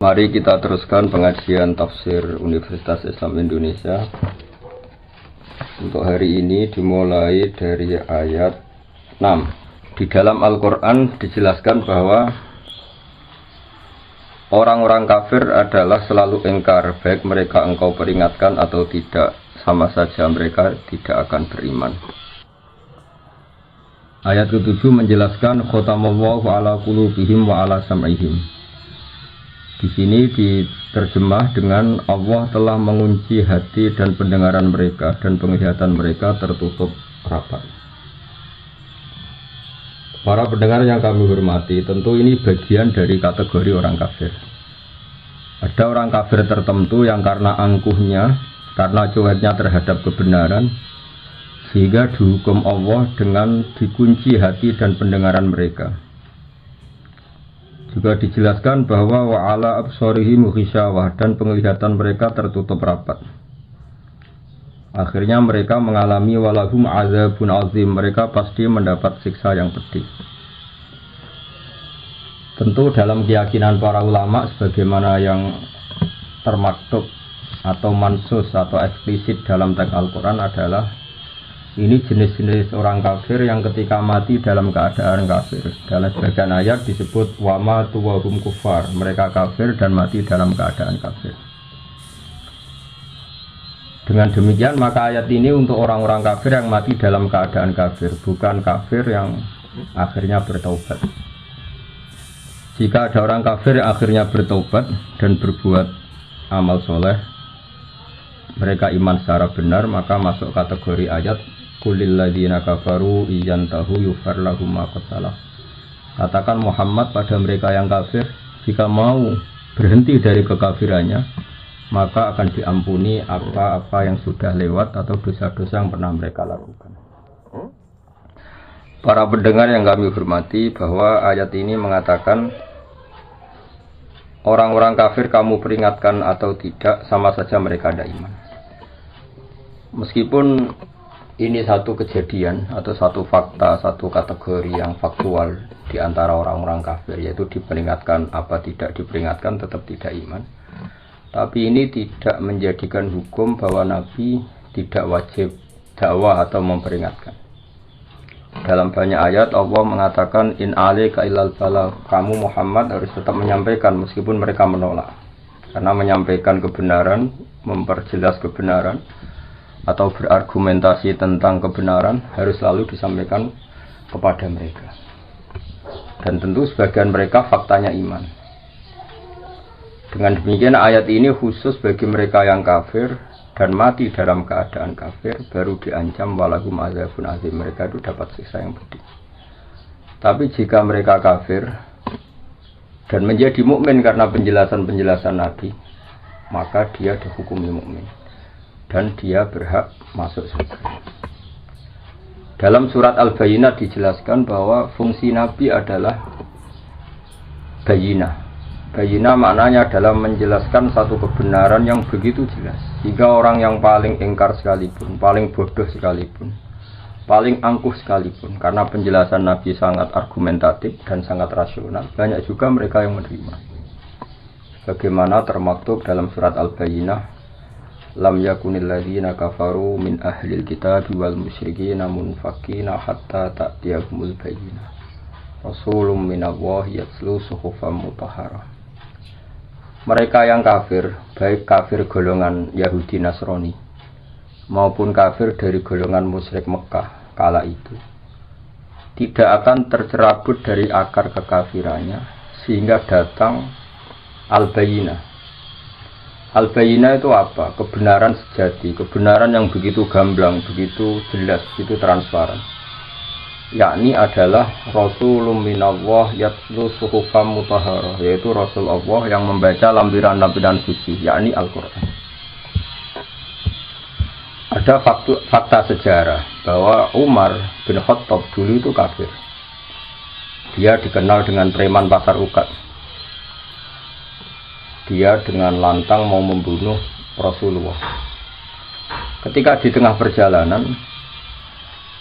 Mari kita teruskan pengajian tafsir Universitas Islam Indonesia. Untuk hari ini dimulai dari ayat 6. Di dalam Al-Quran dijelaskan bahwa orang-orang kafir adalah selalu ingkar, baik mereka engkau peringatkan atau tidak, sama saja mereka tidak akan beriman. Ayat ke-7 menjelaskan khatamallahu ala qulubihim wa ala sam'ihim. Di sini diterjemah dengan Allah telah mengunci hati dan pendengaran mereka dan penglihatan mereka tertutup rapat. Para pendengar yang kami hormati, tentu ini bagian dari kategori orang kafir. Ada orang kafir tertentu yang karena angkuhnya, karena cueknya terhadap kebenaran, sehingga dihukum Allah dengan dikunci hati dan pendengaran mereka. Juga dijelaskan bahwa wa'ala absarihim ghisyawah, dan penglihatan mereka tertutup rapat. Akhirnya mereka mengalami walahum azabun azim, mereka pasti mendapat siksa yang pedih. Tentu dalam keyakinan para ulama sebagaimana yang termaktub atau mansus atau eksplisit dalam teks Al-Quran adalah ini jenis-jenis orang kafir yang ketika mati dalam keadaan kafir. Dalam sebagian ayat disebut wama tuwahum kufar, mereka kafir dan mati dalam keadaan kafir. Dengan demikian maka ayat ini untuk orang-orang kafir yang mati dalam keadaan kafir, bukan kafir yang akhirnya bertaubat. Jika ada orang kafir yang akhirnya bertaubat dan berbuat amal soleh, mereka iman secara benar, maka masuk kategori ayat Qulil ladzina kafaru iyantahu yufar lahum ma qad salaf. Katakan Muhammad pada mereka yang kafir, jika mau berhenti dari kekafirannya, maka akan diampuni apa-apa yang sudah lewat atau dosa-dosa yang pernah mereka lakukan. Para pendengar yang kami hormati, bahwa ayat ini mengatakan orang-orang kafir kamu peringatkan atau tidak, sama saja mereka ada iman. Meskipun ini satu kejadian atau satu fakta, satu kategori yang faktual di antara orang-orang kafir, yaitu diperingatkan apa tidak diperingatkan tetap tidak iman. Tapi ini tidak menjadikan hukum bahwa Nabi tidak wajib dakwah atau memperingatkan. Dalam banyak ayat Allah mengatakan in alaika illal balagh, kamu Muhammad harus tetap menyampaikan meskipun mereka menolak. Karena menyampaikan kebenaran, memperjelas kebenaran atau berargumentasi tentang kebenaran harus selalu disampaikan kepada mereka. Dan tentu sebagian mereka faktanya iman. Dengan demikian ayat ini khusus bagi mereka yang kafir dan mati dalam keadaan kafir, baru diancam walahum azabun azim, mereka itu dapat siksa yang pedih. Tapi jika mereka kafir dan menjadi mukmin karena penjelasan-penjelasan Nabi, maka dia dihukumi mukmin dan dia berhak masuk surga. Dalam surat Al-Bayyinah dijelaskan bahwa fungsi Nabi adalah bayyinah. Bayyinah maknanya adalah menjelaskan satu kebenaran yang begitu jelas, sehingga orang yang paling ingkar sekalipun, paling bodoh sekalipun, paling angkuh sekalipun, karena penjelasan Nabi sangat argumentatif dan sangat rasional, banyak juga mereka yang menerima. Bagaimana termaktub dalam surat Al-Bayyinah, lam yakunil ladzina kafaru min ahlil kitabi wal musyrikin munfakina hatta ta'tiyahumul bayyinah rasulun minallahi yatslu suhufan mutahharah. Mereka yang kafir, baik kafir golongan Yahudi Nasrani maupun kafir dari golongan musyrik Mekah kala itu, tidak akan tercerabut dari akar kekafirannya sehingga datang al-bayyinah. Al-Bayyinah itu apa? Kebenaran sejati, kebenaran yang begitu gamblang, begitu jelas, begitu transparan. Yakni adalah Rasulun minallah yatslu suhufan mutahharah, yaitu Rasul Allah yang membaca lampiran-lampiran suci, yakni Al-Quran. Ada fakta sejarah bahwa Umar bin Khattab dulu itu kafir. Dia dikenal dengan preman pasar ukat. Dia dengan lantang mau membunuh Rasulullah. Ketika di tengah perjalanan,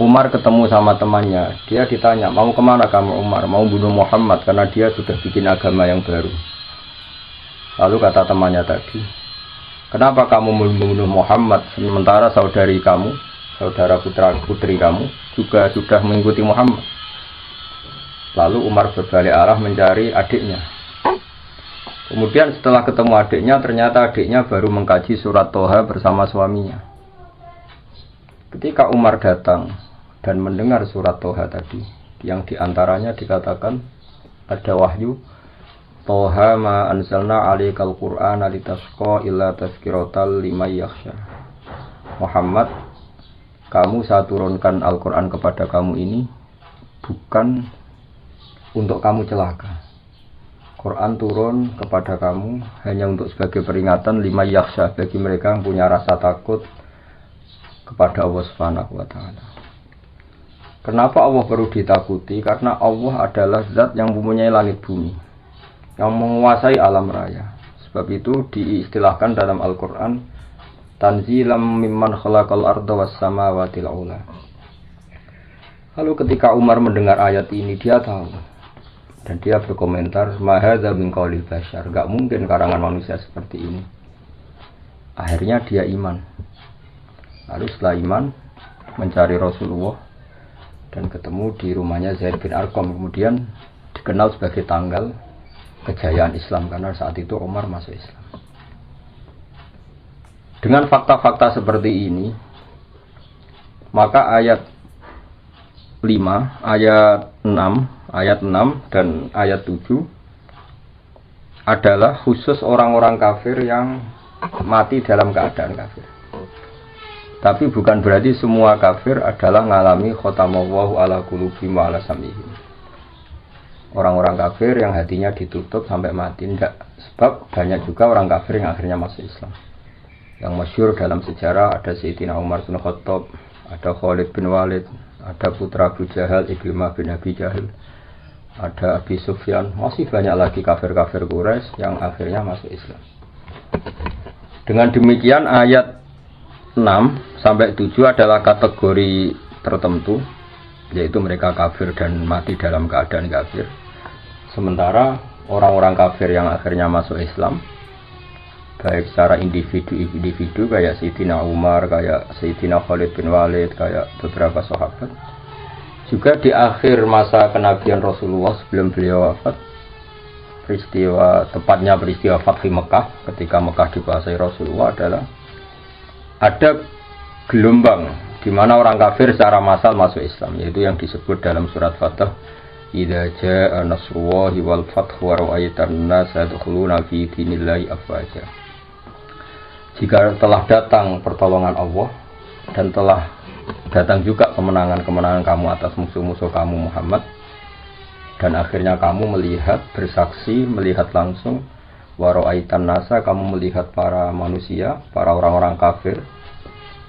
Umar ketemu sama temannya. Dia ditanya, mau kemana kamu Umar? Mau bunuh Muhammad karena dia sudah bikin agama yang baru. Lalu kata temannya tadi, kenapa kamu membunuh Muhammad sementara saudari kamu, saudara putri kamu juga sudah mengikuti Muhammad? Lalu Umar berbalik arah mencari adiknya. Kemudian setelah ketemu adiknya, ternyata adiknya baru mengkaji surat Toha bersama suaminya. Ketika Umar datang dan mendengar surat Toha tadi, yang diantaranya dikatakan ada wahyu, Toha ma anzalna alaikal Qur'ana litasqa illa tazkiratal liman yakhsha. Muhammad, kamu saya turunkan Al-Quran kepada kamu ini bukan untuk kamu celaka. Quran turun kepada kamu hanya untuk sebagai peringatan liman yakhsha, bagi mereka yang punya rasa takut kepada Allah Subhanahu wa taala. Kenapa Allah perlu ditakuti? Karena Allah adalah zat yang mempunyai langit bumi, yang menguasai alam raya. Sebab itu diistilahkan dalam Al-Quran tanzilam mimman khalaqal arda was samawati ula. Lalu ketika Umar mendengar ayat ini, dia tahu dan dia berkomentar, ma hadza min qaulil bashar, enggak mungkin karangan manusia seperti ini. Akhirnya dia iman. Lalu setelah iman mencari Rasulullah dan ketemu di rumahnya Zaid bin Arqam, kemudian dikenal sebagai tanggal kejayaan Islam karena saat itu Umar masuk Islam. Dengan fakta-fakta seperti ini, maka ayat 5, ayat 6 dan ayat 7 adalah khusus orang-orang kafir yang mati dalam keadaan kafir. Tapi bukan berarti semua kafir adalah ngalami khotamallahu ala qulubihim wa ala sam'ihim. Orang-orang kafir yang hatinya ditutup sampai mati, tidak. Sebab banyak juga orang kafir yang akhirnya masuk Islam. Yang masyhur dalam sejarah ada Sayyidina Umar bin Khattab, ada Khalid bin Walid, ada putra Abu Jahal, Ikrimah bin Abi Jahal, ada Abi Sufyan, masih banyak lagi kafir-kafir Quraisy yang akhirnya masuk Islam. Dengan demikian ayat 6 sampai 7 adalah kategori tertentu, yaitu mereka kafir dan mati dalam keadaan kafir. Sementara orang-orang kafir yang akhirnya masuk Islam, baik secara individu kayak Sayyidina Umar, kayak Sayyidina Khalid bin Walid, kayak beberapa sahabat, juga di akhir masa kenabian Rasulullah sebelum beliau wafat, tepatnya peristiwa Fathi Mekah, ketika Mekah dikuasai Rasulullah, adalah ada gelombang di mana orang kafir secara massal masuk Islam, yaitu yang disebut dalam surat Fatah, idza jaa nasrullahi wal fathu wa ra'aitan nasa yadkhuluna fi dinillahi afwaja. Jika telah datang pertolongan Allah dan telah datang juga kemenangan-kemenangan kamu atas musuh-musuh kamu Muhammad, dan akhirnya kamu melihat, bersaksi, melihat langsung, wa ra'aitan nasa, kamu melihat para manusia, para orang-orang kafir,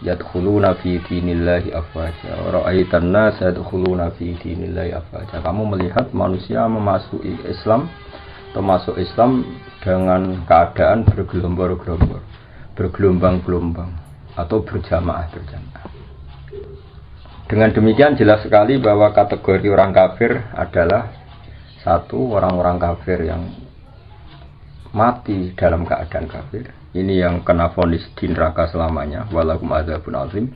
yadkhuluna fi dinillahi afwaja. Wa ra'aitan nasa yadkhuluna fi dinillahi afwaja. Kamu melihat manusia memasuki Islam, termasuk Islam dengan keadaan bergelombang-gelombang, bergelombang-gelombang atau berjamaah-berjamaah. Dengan demikian jelas sekali bahwa kategori orang kafir adalah satu, orang-orang kafir yang mati dalam keadaan kafir. Ini yang kena vonis di neraka selamanya, walakum adzabun azim.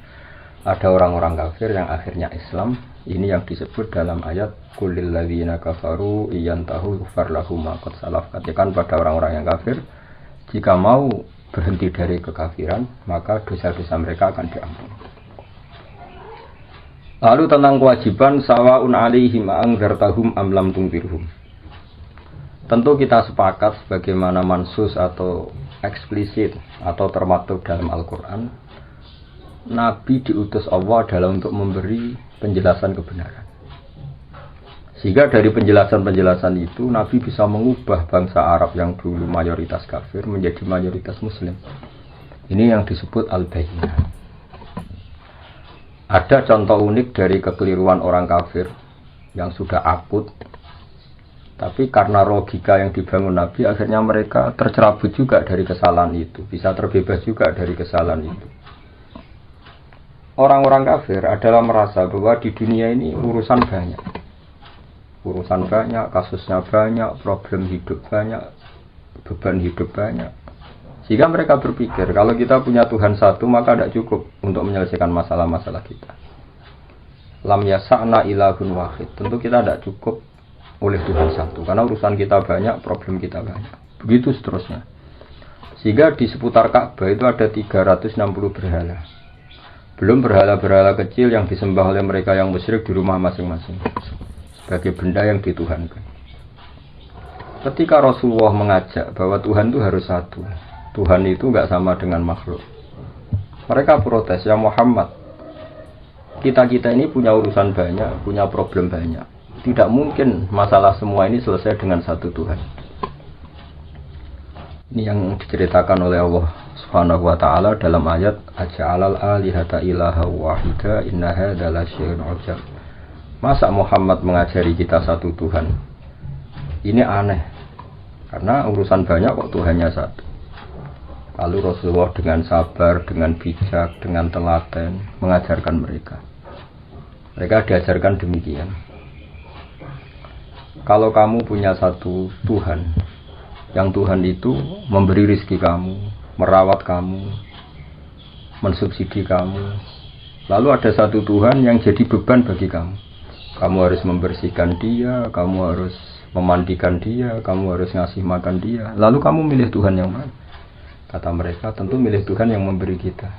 Ada orang-orang kafir yang akhirnya Islam. Ini yang disebut dalam ayat qulil ladzina kafaru iyantahu yughfar lahum ma qad salaf. Katakan pada orang-orang yang kafir, jika mau berhenti dari kekafiran, maka dosa-dosa mereka akan diampuni. Lalu tentang kewajiban sawaun alaihim anzartahum am lam tunzirhum. Tentu kita sepakat sebagaimana mansus atau eksplisit atau termaktub dalam Al-Quran, Nabi diutus Allah adalah untuk memberi penjelasan kebenaran. Sehingga dari penjelasan-penjelasan itu Nabi bisa mengubah bangsa Arab yang dulu mayoritas kafir menjadi mayoritas Muslim. Ini yang disebut Al-Bayyinah. Ada contoh unik dari kekeliruan orang kafir yang sudah akut, tapi karena logika yang dibangun Nabi, akhirnya mereka tercerabut juga dari kesalahan itu, bisa terbebas juga dari kesalahan itu. Orang-orang kafir adalah merasa bahwa di dunia ini urusan banyak, kasusnya banyak, problem hidup banyak, beban hidup banyak. Sehingga mereka berpikir kalau kita punya Tuhan satu maka tidak cukup untuk menyelesaikan masalah-masalah kita. Lam yasa'na ilahun wahid. Tentu kita tidak cukup oleh Tuhan satu karena urusan kita banyak, problem kita banyak. Begitu seterusnya. Sehingga di seputar Ka'bah itu ada 360 berhala. Belum berhala-berhala kecil yang disembah oleh mereka yang musyrik di rumah masing-masing sebagai benda yang dituhankan. Ketika Rasulullah mengajak bahwa Tuhan itu harus satu, Tuhan itu nggak sama dengan makhluk. Mereka protes, ya Muhammad, kita ini punya urusan banyak, punya problem banyak. Tidak mungkin masalah semua ini selesai dengan satu Tuhan. Ini yang diceritakan oleh Allah Subhanahu wa taala dalam ayat aja'alal alihata ilaha wahida inna hadza lasyai'un 'ujab. Masa Muhammad mengajari kita satu Tuhan? Ini aneh. Karena urusan banyak kok Tuhannya satu. Lalu Rasulullah dengan sabar, dengan bijak, dengan telaten mengajarkan mereka. Mereka diajarkan demikian. Kalau kamu punya satu Tuhan, yang Tuhan itu memberi rizki kamu, merawat kamu, mensubsidi kamu. Lalu ada satu Tuhan yang jadi beban bagi kamu. Kamu harus membersihkan dia, kamu harus memandikan dia, kamu harus ngasih makan dia. Lalu kamu milih Tuhan yang mana? Kata mereka, tentu milih Tuhan yang memberi kita.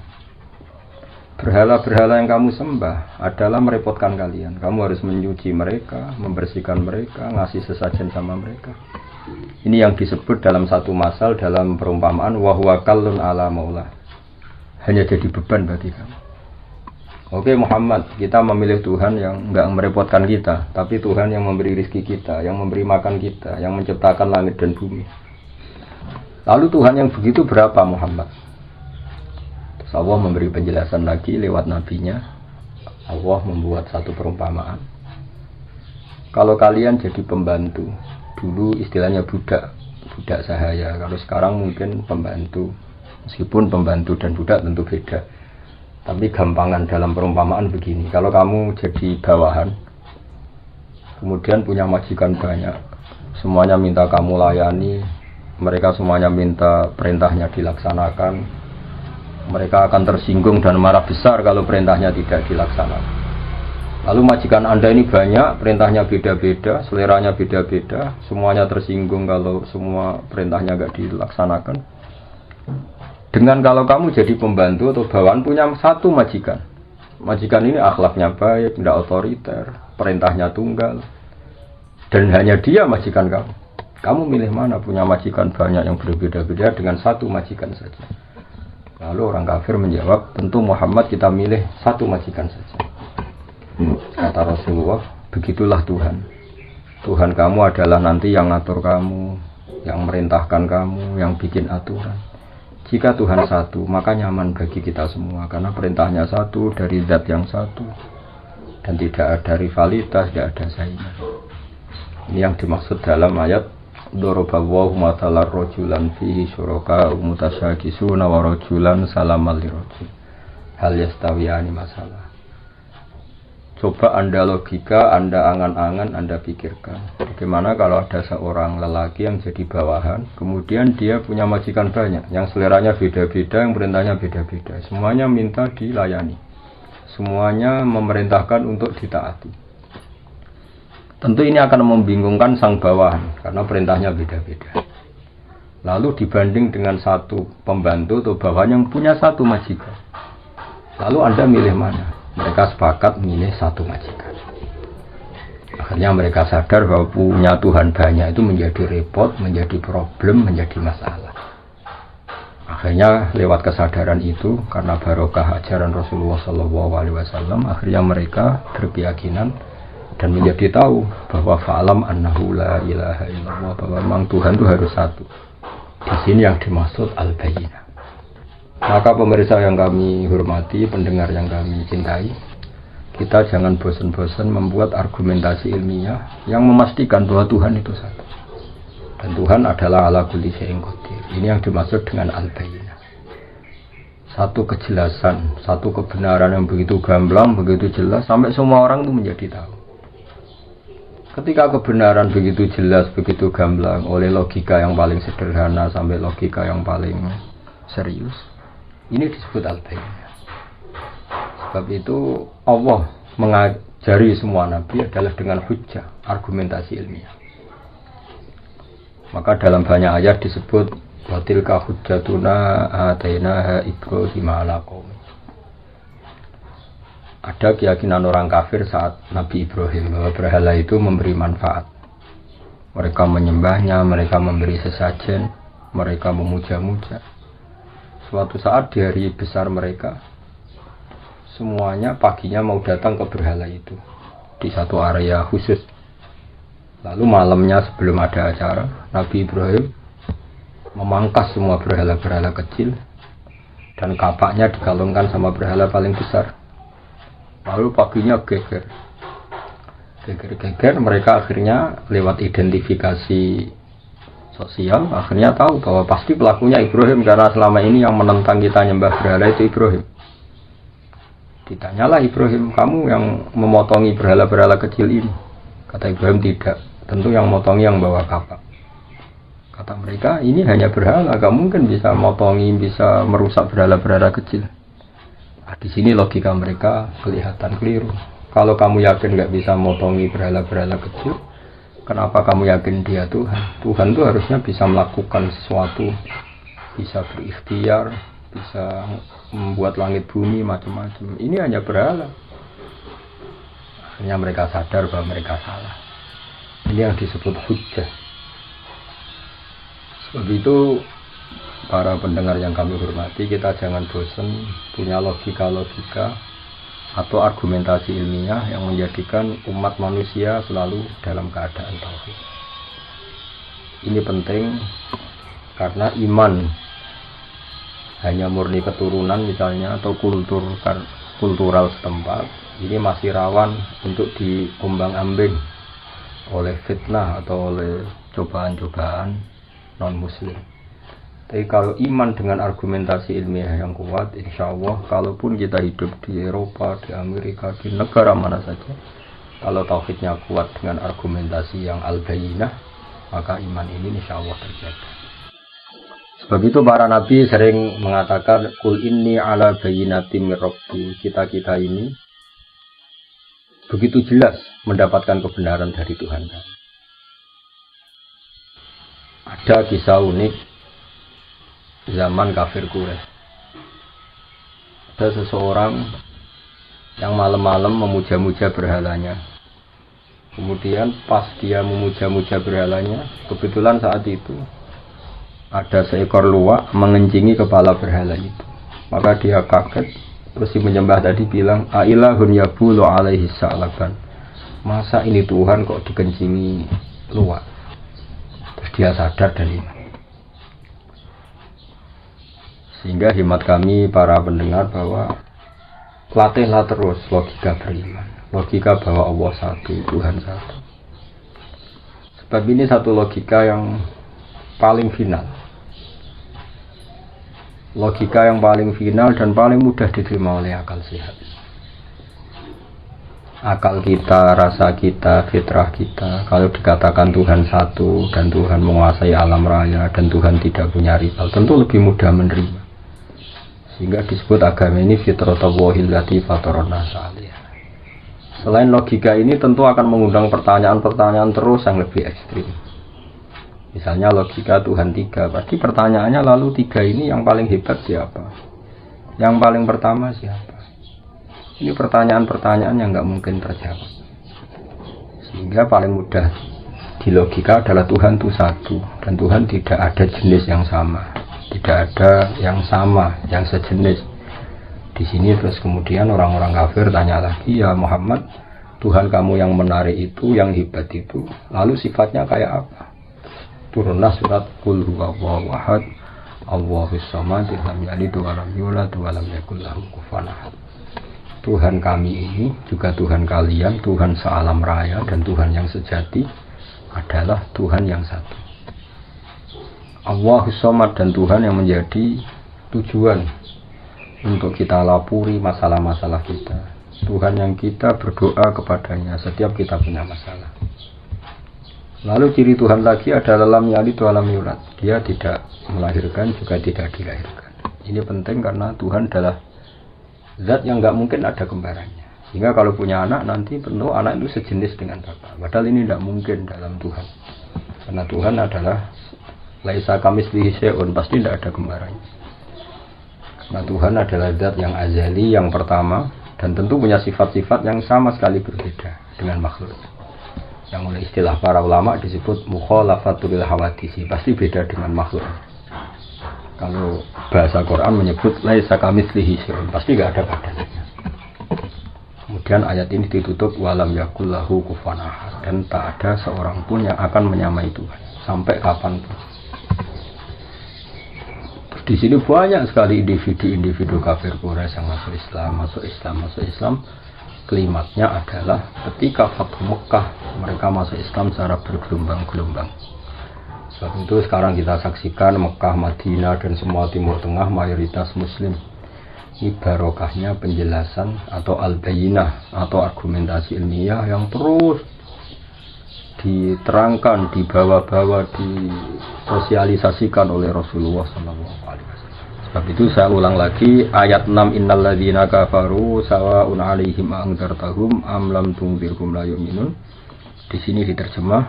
Berhala-berhala yang kamu sembah adalah merepotkan kalian. Kamu harus menyuci mereka, membersihkan mereka, ngasih sesajen sama mereka. Ini yang disebut dalam satu masal dalam perumpamaan wahwa kallun ala maula. Hanya jadi beban bagi kamu. Oke Muhammad, kita memilih Tuhan yang enggak merepotkan kita, tapi Tuhan yang memberi rezeki kita, yang memberi makan kita, yang menciptakan langit dan bumi. Lalu Tuhan yang begitu berapa Muhammad? Terus Allah memberi penjelasan lagi lewat nabinya. Allah membuat satu perumpamaan. Kalau kalian jadi pembantu, dulu istilahnya budak sahaya. Kalau sekarang mungkin pembantu. Meskipun pembantu dan budak tentu beda. Tapi gampangan dalam perumpamaan begini. Kalau kamu jadi bawahan, kemudian punya majikan banyak, semuanya minta kamu layani, mereka semuanya minta perintahnya dilaksanakan, mereka akan tersinggung dan marah besar kalau perintahnya tidak dilaksanakan. Lalu majikan Anda ini banyak, perintahnya beda-beda, seleranya beda-beda, semuanya tersinggung kalau semua perintahnya nggak dilaksanakan. Dengan kalau kamu jadi pembantu atau bawahan punya satu majikan. Majikan ini akhlaknya baik, tidak otoriter, perintahnya tunggal. Dan hanya dia majikan kamu. Kamu milih mana punya majikan banyak yang berbeda-beda dengan satu majikan saja. Lalu orang kafir menjawab, tentu Muhammad kita milih satu majikan saja. Kata Rasulullah, begitulah Tuhan. Tuhan kamu adalah nanti yang ngatur kamu, yang merintahkan kamu, yang bikin aturan. Jika Tuhan satu, maka nyaman bagi kita semua. Karena perintahnya satu, dari zat yang satu. Dan tidak ada rivalitas, tidak ada saingan. Ini yang dimaksud dalam ayat Dorobawahu matalar rojulan fihi syuraka umutasyakisuna wa rojulan salamal lirojul. Hal yastawiyani masalah. Coba Anda logika, Anda angan-angan, Anda pikirkan. Bagaimana kalau ada seorang lelaki yang jadi bawahan, kemudian dia punya majikan banyak, yang seleranya beda-beda, yang perintahnya beda-beda. Semuanya minta dilayani. Semuanya memerintahkan untuk ditaati. Tentu ini akan membingungkan sang bawahan, karena perintahnya beda-beda. Lalu dibanding dengan satu pembantu atau bawahan yang punya satu majikan. Lalu Anda milih mana? Mereka sepakat milih satu majikan. Akhirnya mereka sadar bahwa punya Tuhan banyak itu menjadi repot, menjadi problem, menjadi masalah. Akhirnya lewat kesadaran itu, karena barokah ajaran Rasulullah SAW, akhirnya mereka berkeyakinan dan menjadi tahu bahwa fa'alam annahu la ilaha illallah, bahwa memang Tuhan itu harus satu. Di sini yang dimaksud al-bayyinah. Maka pemirsa yang kami hormati, pendengar yang kami cintai, kita jangan bosan-bosan membuat argumentasi ilmiah yang memastikan bahwa Tuhan itu satu. Dan Tuhan adalah ala kulli syai'in qadir. Ini yang dimaksud dengan al-bayyinah. Satu kejelasan, satu kebenaran yang begitu gamblang, begitu jelas, sampai semua orang itu menjadi tahu. Ketika kebenaran begitu jelas, begitu gamblang oleh logika yang paling sederhana sampai logika yang paling serius, ini disebut al-bayyinah. Sebab itu Allah mengajari semua nabi adalah dengan hujjah, argumentasi ilmiah. Maka dalam banyak ayat disebut wa tilka hujjatuna atainaha Ibrahim ala qaumi. Ada keyakinan orang kafir saat Nabi Ibrahim bahwa berhala itu memberi manfaat. Mereka menyembahnya, mereka memberi sesajen, mereka memuja-muja. Suatu saat di hari besar mereka, semuanya paginya mau datang ke berhala itu di satu area khusus. Lalu malamnya sebelum ada acara, Nabi Ibrahim memangkas semua berhala-berhala kecil dan kapaknya dikalungkan sama berhala paling besar. Lalu paginya geger, mereka akhirnya lewat identifikasi sosial akhirnya tahu bahwa pasti pelakunya Ibrahim, karena selama ini yang menentang kita nyembah berhala itu Ibrahim. Ditanyalah Ibrahim, kamu yang memotongi berhala-berhala kecil ini? Kata Ibrahim, tidak, tentu yang motongi yang bawa kapak. Kata mereka, ini hanya berhala, gak mungkin bisa motongi, bisa merusak berhala-berhala kecil. Nah, di sini logika mereka kelihatan keliru. Kalau kamu yakin gak bisa motongi berhala-berhala kecil, kenapa kamu yakin dia Tuhan? Tuhan itu harusnya bisa melakukan sesuatu, bisa berikhtiar, bisa membuat langit bumi macam-macam. Ini hanya berhala. Akhirnya mereka sadar bahwa mereka salah. Ini yang disebut hujjah. Sebab itu para pendengar yang kami hormati, kita jangan bosan punya logika-logika atau argumentasi ilmiah yang menjadikan umat manusia selalu dalam keadaan tauhid. Ini penting karena iman hanya murni keturunan misalnya atau kultural setempat, ini masih rawan untuk diombang-ambing oleh fitnah atau oleh cobaan-cobaan non-muslim. Tapi kalau iman dengan argumentasi ilmiah yang kuat, insya Allah, kalaupun kita hidup di Eropa, di Amerika, di negara mana saja, kalau tauhidnya kuat dengan argumentasi yang al-bayyinah, maka iman ini insya Allah terjaga. Sebab itu para nabi sering mengatakan, Qul inni ala bayyinatin min rabbi. Kita ini begitu jelas mendapatkan kebenaran dari Tuhan. Ada kisah unik zaman kafir Quraisy. Ada seseorang yang malam-malam memuja-muja berhalanya. Kemudian pas dia memuja-muja berhalanya, kebetulan saat itu ada seekor luwak mengencingi kepala berhala itu. Maka dia kaget, terus si penyembah tadi bilang, Ailahun yabulu alaihi sa'laban. Masa ini Tuhan kok dikencingi luwak? Terus dia sadar dan iman. Sehingga hikmat kami para pendengar bahwa latihlah terus logika beriman, logika bahwa Allah satu, Tuhan satu. Sebab ini satu logika yang paling final, logika yang paling final dan paling mudah diterima oleh akal sehat. Akal kita, rasa kita, fitrah kita, kalau dikatakan Tuhan satu dan Tuhan menguasai alam raya dan Tuhan tidak punya rival, tentu lebih mudah menerima. Sehingga disebut agama ini fitratallahi allati fataran nasa 'alaiha. Selain logika ini tentu akan mengundang pertanyaan-pertanyaan terus yang lebih ekstrim. Misalnya logika Tuhan tiga, pasti pertanyaannya lalu tiga ini yang paling hebat siapa? Yang paling pertama siapa? Ini pertanyaan-pertanyaan yang nggak mungkin terjawab. Sehingga paling mudah di logika adalah Tuhan itu satu dan Tuhan tidak ada jenis yang sama. Tidak ada yang sama, yang sejenis. Di sini terus kemudian orang-orang kafir tanya lagi, ya Muhammad, Tuhan kamu yang menarik itu, yang hebat itu, lalu sifatnya kayak apa? Turunlah surat Qul huwallahu ahad, Allahus samad, lam yalid wa lam yulad wa lam yakul lahu kufuwan ahad. Tuhan kami ini juga Tuhan kalian, Tuhan sealam raya dan Tuhan yang sejati adalah Tuhan yang satu. Allahus samad dan Tuhan yang menjadi tujuan untuk kita lapuri masalah-masalah kita. Tuhan yang kita berdoa kepadanya setiap kita punya masalah. Lalu ciri Tuhan lagi adalah lam yalid wa lam yulad. Dia tidak melahirkan juga tidak dilahirkan. Ini penting karena Tuhan adalah zat yang nggak mungkin ada kembarannya. Sehingga kalau punya anak nanti penuh anak itu sejenis dengan bapak. Padahal ini tidak mungkin dalam Tuhan. Karena Tuhan adalah laisa kamitslihi syai'un, pasti tidak ada kembarannya. Karena Tuhan adalah zat yang azali, yang pertama, dan tentu punya sifat-sifat yang sama sekali berbeda dengan makhluk. Yang oleh istilah para ulama disebut mukhalafatul hawadisi, pasti beda dengan makhluk. Kalau bahasa Quran menyebut laisa kamitslihi syai'un, pasti enggak ada padanya. Kemudian ayat ini ditutup walam yakul lahu kufuwan ahad, dan tak ada seorang pun yang akan menyamai Tuhan sampai kapanpun. Di sini banyak sekali individu-individu kafir Quraisy yang masuk Islam. Kelimatnya adalah ketika Fathu Mekah mereka masuk Islam secara bergelombang-gelombang. Sebab itu sekarang kita saksikan Mekah, Madinah dan semua Timur Tengah mayoritas Muslim. Ini barokahnya penjelasan atau al-bayinah atau argumentasi ilmiah yang terus diterangkan, dibawa-bawa, disosialisasikan oleh Rasulullah SAW. Sebab itu saya ulang lagi ayat 6 innal ladzina kafaru sawa'un 'alaihim a'anzartahum am lam tunzirhum la yu'minun. Di sini diterjemah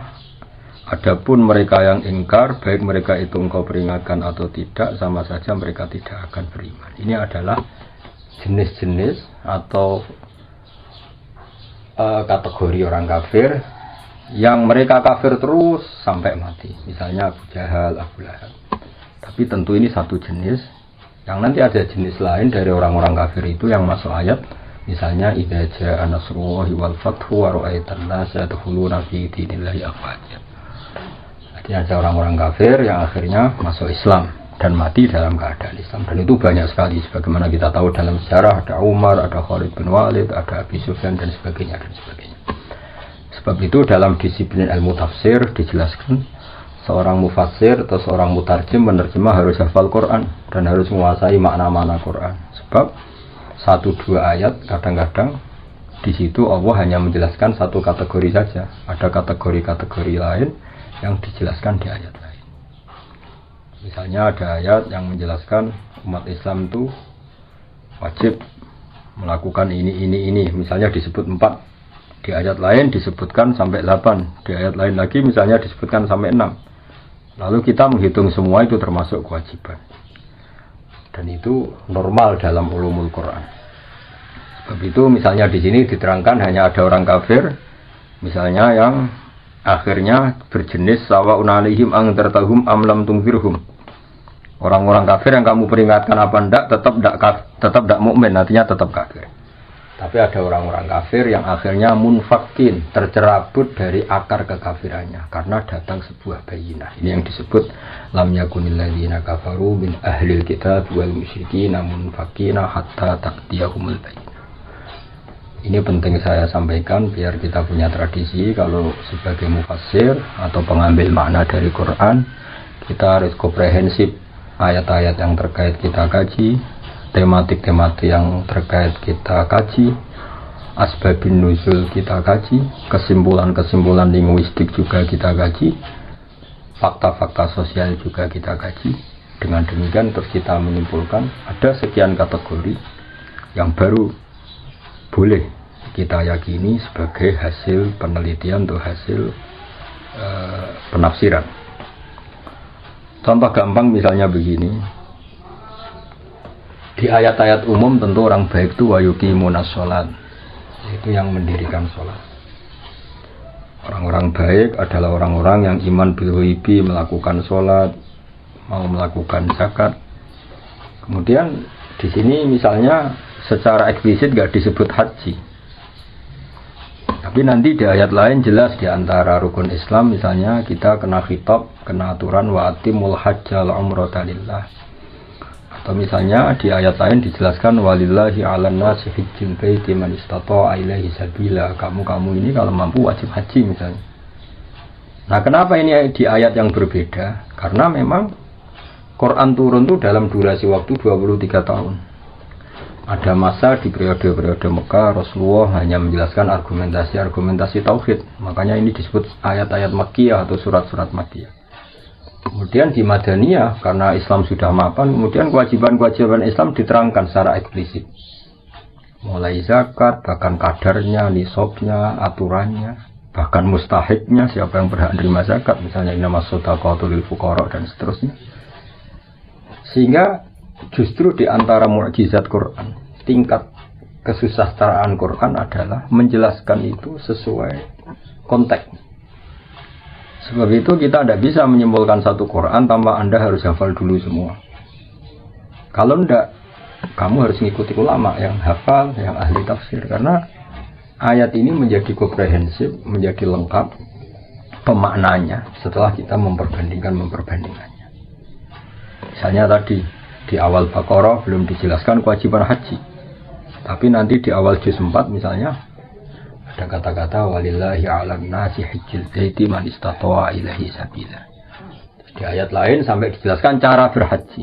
adapun mereka yang ingkar baik mereka itu engkau peringatkan atau tidak sama saja mereka tidak akan beriman. Ini adalah jenis-jenis atau kategori orang kafir yang mereka kafir terus sampai mati. Misalnya Abu Jahal, Abu Lahab. Tapi tentu ini satu jenis. Yang nanti ada jenis lain dari orang-orang kafir itu yang masuk ayat. Misalnya idza jaa nasrullahi wal fathu wa ra'aitan nasa yadkhuluna fi dinillahi afwaja. Jadi ada orang-orang kafir yang akhirnya masuk Islam dan mati dalam keadaan Islam. Dan itu banyak sekali sebagaimana kita tahu dalam sejarah ada Umar, ada Khalid bin Walid, ada Abi Sufyan dan sebagainya dan sebagainya. Sebab itu dalam disiplin ilmu tafsir dijelaskan seorang mufassir atau seorang mutarjim menerjemah harus hafal Quran dan harus menguasai makna-makna Quran. Sebab 1-2 ayat kadang-kadang di situ Allah hanya menjelaskan satu kategori saja. Ada kategori-kategori lain yang dijelaskan di ayat lain. Misalnya ada ayat yang menjelaskan umat Islam itu wajib melakukan ini. Misalnya disebut 4. Di ayat lain disebutkan sampai 8. Di ayat lain lagi misalnya disebutkan sampai 6. Lalu kita menghitung semua itu termasuk kewajiban. Dan itu normal dalam ulumul Quran. Sebab itu misalnya di sini diterangkan hanya ada orang kafir, misalnya yang akhirnya berjenis sawa'un 'alaihim anzartahum am lam tunzirhum. Orang-orang kafir yang kamu peringatkan apa enggak tetap enggak mukmin, artinya tetap kafir. Tapi ada orang-orang kafir yang akhirnya munfakin, tercerabut dari akar kekafirannya karena datang sebuah bayinah. Ini yang disebut lam yakunil ladzina kafaru min ahlil kitab wal musyrikin munfakina hatta taqtiyahumul bayinah. Ini penting saya sampaikan biar kita punya tradisi kalau sebagai mufassir atau pengambil makna dari Quran kita harus komprehensif ayat-ayat yang terkait kita kaji, tematik-tematik yang terkait kita kaji, asbabun nuzul kita kaji, kesimpulan-kesimpulan linguistik juga kita kaji, fakta-fakta sosial juga kita kaji. Dengan demikian terus kita menyimpulkan ada sekian kategori yang baru boleh kita yakini sebagai hasil penelitian atau hasil penafsiran. Contoh gampang misalnya begini. Di ayat-ayat umum tentu orang baik itu wa yuqimunas shalat, itu yang mendirikan sholat. Orang-orang baik adalah orang-orang yang iman bil ghaibi, melakukan sholat, mau melakukan zakat. Kemudian di sini misalnya secara eksplisit nggak disebut haji, tapi nanti di ayat lain jelas di antara rukun Islam misalnya kita kena khitab, kena aturan wa atimul hajjal umrata lillah. Atau misalnya di ayat lain dijelaskan walillahi 'alan nasi hajjul baiti man istata'a ilaihi sabila. Kamu ini kalau mampu wajib haji misalnya. Nah, kenapa ini di ayat yang berbeda? Karena memang Quran turun itu dalam durasi waktu 23 tahun. Ada masa di periode-periode Mekah Rasulullah hanya menjelaskan argumentasi tauhid. Makanya ini disebut ayat-ayat Makkiyah atau surat-surat Makkiyah. Kemudian di Madaniyah karena Islam sudah mapan, kemudian kewajiban-kewajiban Islam diterangkan secara eksplisit. Mulai zakat, bahkan kadarnya, nisabnya, aturannya, bahkan mustahiknya, siapa yang berhak menerima zakat, misalnya innamas shadaqatu lil fuqara dan seterusnya. Sehingga justru di antara mukjizat Quran, tingkat kesusastraan Quran adalah menjelaskan itu sesuai konteks. Sebab itu kita tidak bisa menyimpulkan satu Quran tanpa Anda harus hafal dulu semua. Kalau tidak, kamu harus mengikuti ulama yang hafal, yang ahli tafsir. Karena ayat ini menjadi komprehensif, menjadi lengkap pemaknanya setelah kita memperbandingkannya. Misalnya tadi di awal Baqarah belum dijelaskan kewajiban haji, tapi nanti di awal juz 4 misalnya ada kata-kata walillahi 'alan nasi hajjul baiti man istata'a ilaihi sabila. Di ayat lain sampai dijelaskan cara berhaji.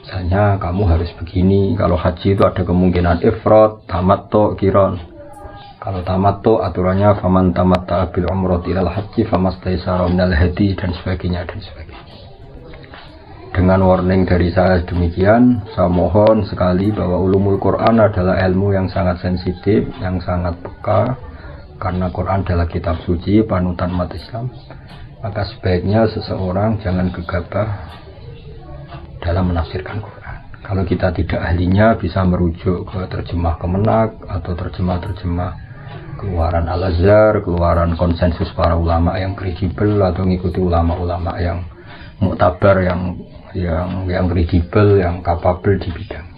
Misalnya kamu harus begini, kalau haji itu ada kemungkinan ifrad, tamattu, qiran. Kalau tamattu aturannya faman tamatta'a bil umrati ilal haji famastaysara minal hadi dan sebagainya dan sebagainya. Dengan warning dari saya demikian, saya mohon sekali bahwa ulumul Quran adalah ilmu yang sangat sensitif, yang sangat peka, karena Quran adalah kitab suci, panutan umat Islam. Maka sebaiknya seseorang jangan gegabah dalam menafsirkan Quran. Kalau kita tidak ahlinya, bisa merujuk ke terjemah Kemenak atau terjemah-terjemah keluaran Al-Azhar, keluaran konsensus para ulama yang kredibel, atau mengikuti ulama-ulama yang muktabar, yang kredibel, yang kapabel di bidang.